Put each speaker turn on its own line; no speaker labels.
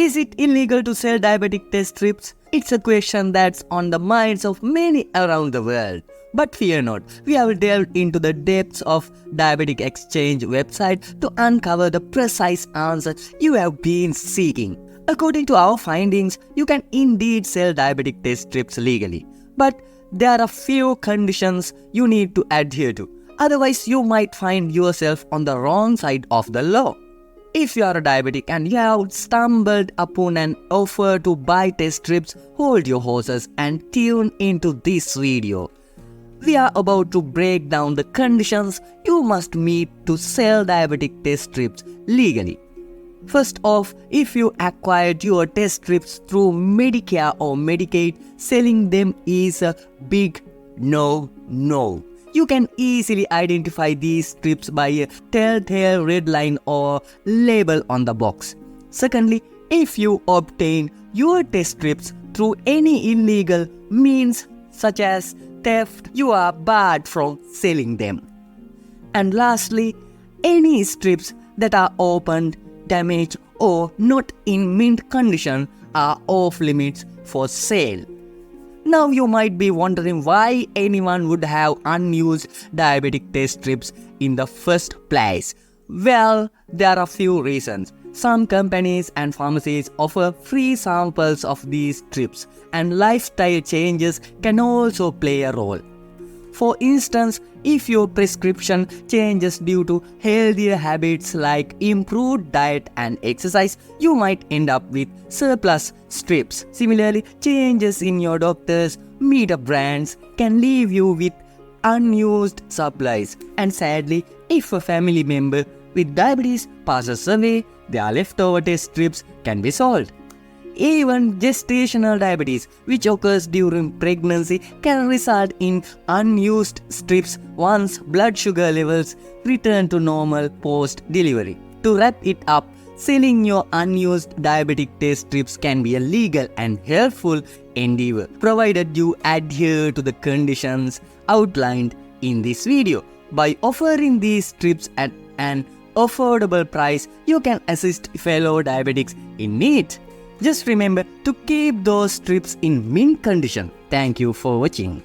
Is it illegal to sell diabetic test strips? It's a question that's on the minds of many around the world. But fear not, we have delved into the depths of Diabetic Exchange website to uncover the precise answer you have been seeking. According to our findings, you can indeed sell diabetic test strips legally. But there are few conditions you need to adhere to. Otherwise, you might find yourself on the wrong side of the law. If you are a diabetic and you have stumbled upon an offer to buy test strips, hold your horses and tune into this video. We are about to break down the conditions you must meet to sell diabetic test strips legally. First off, if you acquired your test strips through Medicare or Medicaid, selling them is a big no. You can easily identify these strips by a telltale red line or label on the box. Secondly, if you obtain your test strips through any illegal means such as theft, you are barred from selling them. And lastly, any strips that are opened, damaged or not in mint condition are off limits for sale. Now you might be wondering why anyone would have unused diabetic test strips in the first place. Well, there are few reasons. Some companies and pharmacies offer free samples of these strips, and lifestyle changes can also play a role. For instance, if your prescription changes due to healthier habits like improved diet and exercise, you might end up with surplus strips. Similarly, changes in your doctor's meter brands can leave you with unused supplies. And sadly, if a family member with diabetes passes away, their leftover test strips can be sold. Even gestational diabetes, which occurs during pregnancy, can result in unused strips once blood sugar levels return to normal post-delivery. To wrap it up, selling your unused diabetic test strips can be a legal and helpful endeavor, provided you adhere to the conditions outlined in this video. By offering these strips at an affordable price, you can assist fellow diabetics in need. Just remember to keep those strips in mint condition. Thank you for watching.